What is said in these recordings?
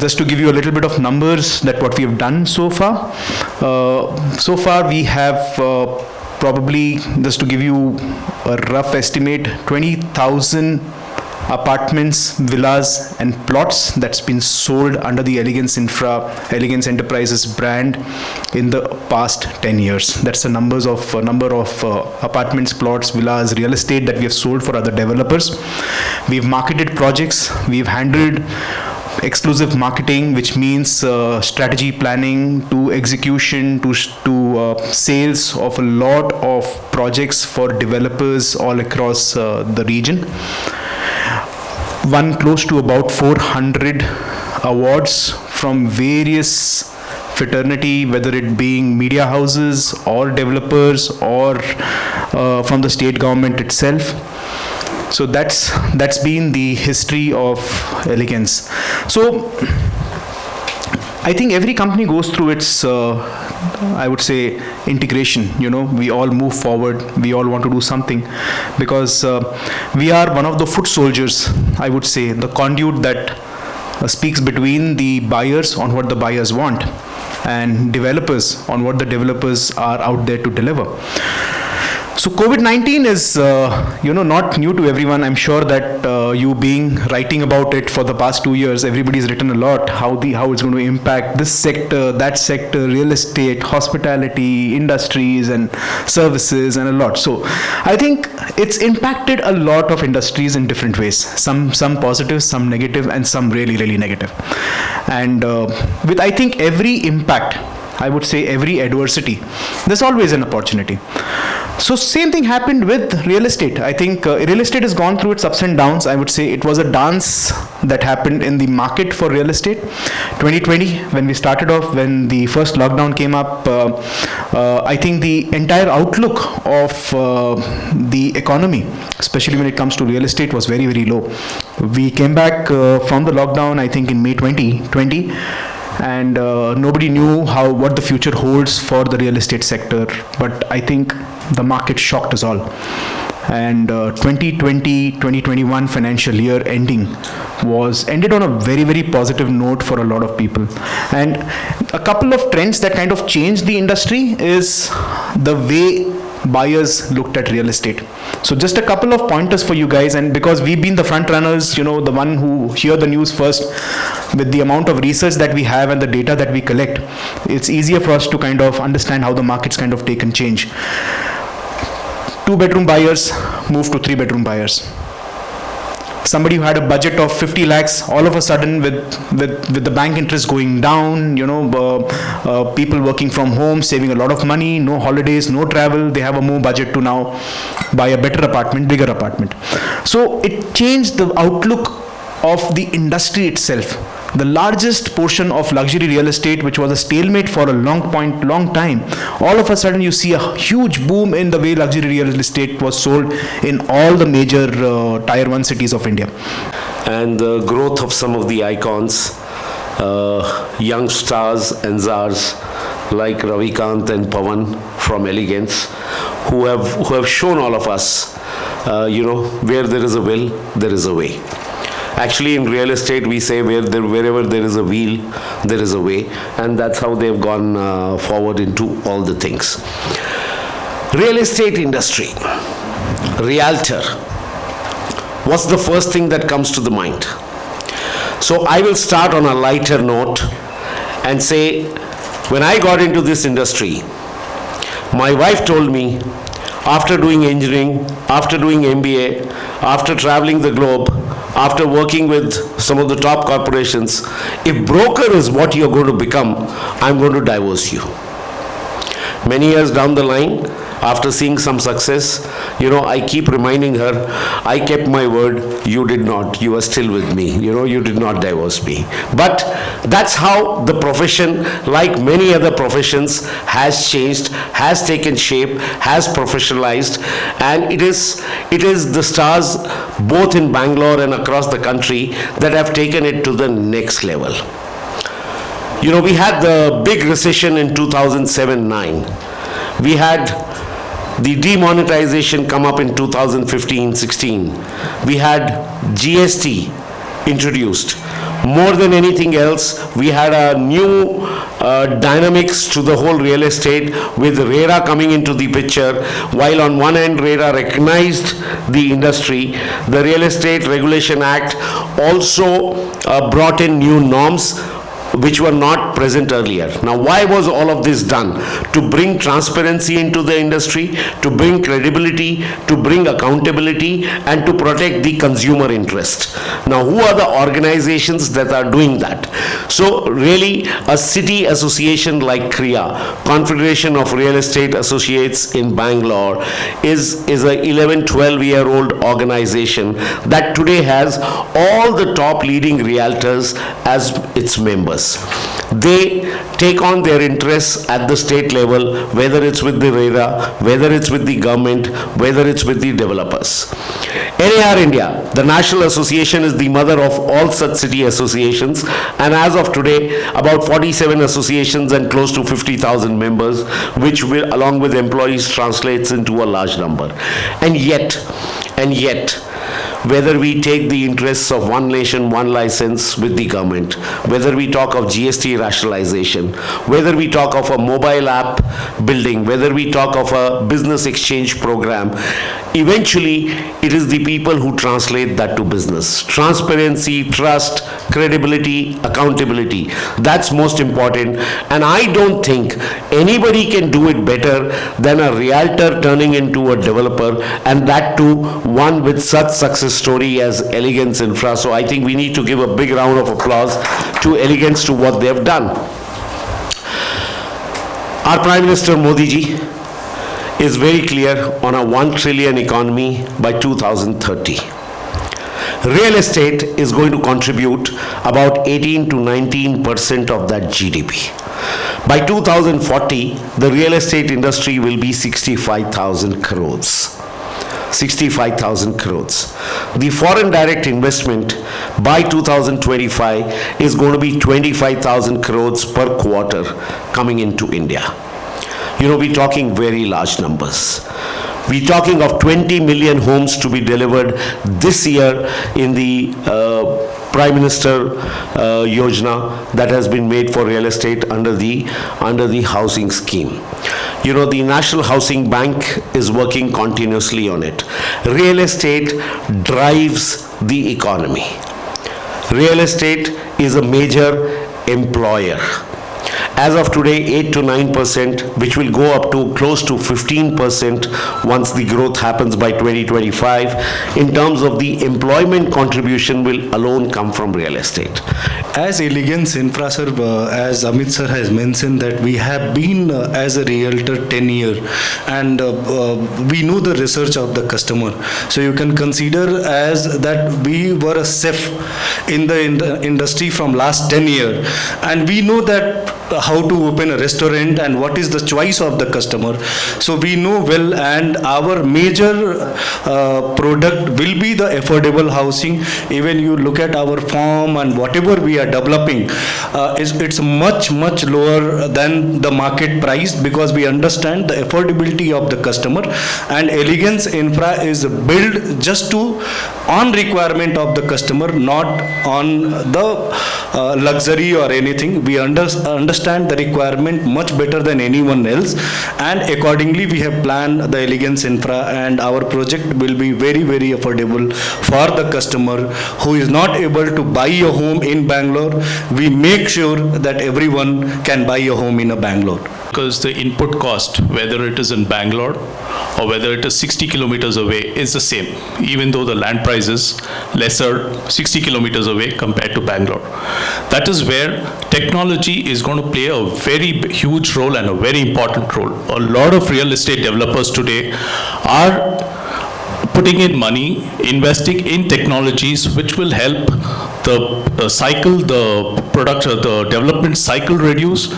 just to give you a little bit of numbers that what we have done so far. So far we have probably, just to give you a rough estimate, 20,000 apartments, villas and plots that's been sold under the Elegance Enterprises brand in the past 10 years. That's the number of apartments, plots, villas, real estate that we have sold for other developers. We've marketed projects, we've handled exclusive marketing, which means strategy planning to execution to sales of a lot of projects for developers all across the region. Won close to about 400 awards from various fraternity, whether it being media houses or developers or from the state government itself. So that's been the history of Elegance. So I think every company goes through its I would say integration. We all move forward, we all want to do something, because we are one of the foot soldiers, I would say, the conduit that speaks between the buyers on what the buyers want and developers on what the developers are out there to deliver. So COVID-19 is, not new to everyone. I'm sure that you being writing about it for the past 2 years, everybody's written a lot how it's going to impact this sector, that sector, real estate, hospitality, industries and services and a lot. So I think it's impacted a lot of industries in different ways. Some positive, some negative, and some really, really negative. And with, I think, every impact, I would say every adversity, there's always an opportunity. So same thing happened with real estate. I think real estate has gone through its ups and downs. I would say it was a dance that happened in the market for real estate. 2020, when we started off, when the first lockdown came up, I think the entire outlook of the economy, especially when it comes to real estate, was very, very low. We came back from the lockdown, I think in May 2020, and nobody knew what the future holds for the real estate sector. But I think the market shocked us all. And 2020-2021 financial year ended on a very, very positive note for a lot of people. And a couple of trends that kind of changed the industry is the way buyers looked at real estate. So just a couple of pointers for you guys, and because we've been the front runners, the one who hear the news first, with the amount of research that we have and the data that we collect, it's easier for us to kind of understand how the market's kind of taken change. 2-bedroom buyers moved to 3-bedroom buyers. Somebody who had a budget of 50 lakhs, all of a sudden with the bank interest going down, people working from home, saving a lot of money, no holidays, no travel, they have a more budget to now buy a better apartment, bigger apartment. So it changed the outlook of the industry itself. The largest portion of luxury real estate, which was a stalemate for a long time, all of a sudden you see a huge boom in the way luxury real estate was sold in all the major tier 1 cities of India. And the growth of some of the icons, young stars and czars like Ravikant and Pawan from Elegance, who have shown all of us, where there is a will, there is a way. Actually, in real estate, we say wherever there is a wheel, there is a way, and that's how they've gone forward into all the things. Real estate industry, realtor. What's the first thing that comes to the mind? So I will start on a lighter note and say, when I got into this industry, my wife told me, after doing engineering, after doing MBA, after traveling the globe, after working with some of the top corporations, if broker is what you're going to become, I'm going to divorce you. Many years down the line, after seeing some success, I keep reminding her, I kept my word, you did not, you are still with me, you did not divorce me. But that's how the profession, like many other professions, has changed, has taken shape, has professionalized, and it is the stars both in Bangalore and across the country that have taken it to the next level. We had the big recession in 2007-9. We had the demonetization come up in 2015-16. We had GST introduced. More than anything else, we had a new dynamics to the whole real estate with RERA coming into the picture. While on one end RERA recognized the industry, the Real Estate Regulation Act also brought in new norms which were not present earlier. Now, why was all of this done? To bring transparency into the industry, to bring credibility, to bring accountability, and to protect the consumer interest. Now, who are the organizations that are doing that? So, really, a city association like CREA, Confederation of Real Estate Associates in Bangalore, is a 11-12-year-old organization that today has all the top leading realtors as its members. They take on their interests at the state level, whether it's with the RERA, whether it's with the government, whether it's with the developers. NAR India, the National Association, is the mother of all such city associations, and as of today, about 47 associations and close to 50,000 members, which will, along with employees, translates into a large number. And yet, whether we take the interests of one nation, one license with the government, whether we talk of GST rationalization, whether we talk of a mobile app building, whether we talk of a business exchange program, eventually it is the people who translate that to business. Transparency, trust, credibility, accountability, that's most important. And I don't think anybody can do it better than a realtor turning into a developer, and that too one with such success story as Elegance Infra. So I think we need to give a big round of applause to Elegance to what they have done. Our Prime Minister Modi ji is very clear on a 1 trillion economy by 2030. Real estate is going to contribute about 18 to 19% of that GDP. By 2040, the real estate industry will be 65,000 crores. 65,000 crores. The foreign direct investment by 2025 is going to be 25,000 crores per quarter coming into India. You know, we're talking very large numbers. We're talking of 20 million homes to be delivered this year in the Prime Minister Yojana that has been made for real estate under the housing scheme. You know, the National Housing Bank is working continuously on it. Real estate drives the economy. Real estate is a major employer. As of today, 8 to 9%, which will go up to close to 15% once the growth happens by 2025. In terms of the employment contribution will alone come from real estate. As Elegance Infra, sir, as Amit sir has mentioned, that we have been as a realtor 10 years, and we know the research of the customer. So you can consider as that we were a chef in the industry from last 10 years, and we know that how to open a restaurant and what is the choice of the customer. So we know well, and our major product will be the affordable housing. Even you look at our farm and whatever we are developing, it's much lower than the market price, because we understand the affordability of the customer, and Elegance Infra is built just to on requirement of the customer, not on the luxury or anything. We understand the requirement much better than anyone else, and accordingly we have planned the Elegance Infra, and our project will be very affordable for the customer who is not able to buy a home in Bangalore. We make sure that everyone can buy a home in a Bangalore. Because the input cost, whether it is in Bangalore or whether it is 60 kilometers away, is the same, even though the land price is lesser 60 kilometers away compared to Bangalore. That is where technology is going to play a very huge role and a very important role. A lot of real estate developers today are putting in money, investing in technologies which will help the cycle, the development cycle reduce,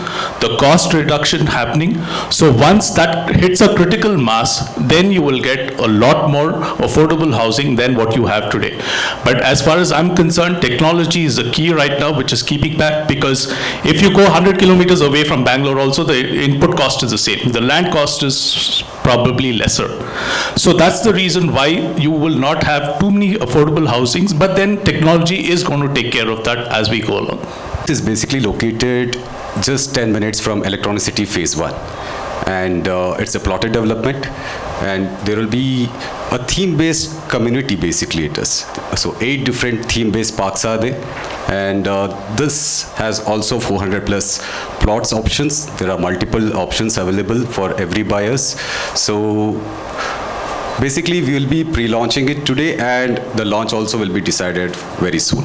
the cost reduction happening. So once that hits a critical mass, then you will get a lot more affordable housing than what you have today. But as far as I'm concerned, technology is the key right now, which is keeping back, because if you go 100 kilometers away from Bangalore also, the input cost is the same. The land cost is probably lesser. So that's the reason why you will not have too many affordable housings, but then technology is going to take care of that as we go along. It is basically located just 10 minutes from Electronic City Phase 1. And it's a plotted development, and there will be a theme-based community, basically it is. So 8 different theme-based parks are there, and this has also 400 plus plots options. There are multiple options available for every buyers. So basically we will be pre-launching it today, and the launch also will be decided very soon.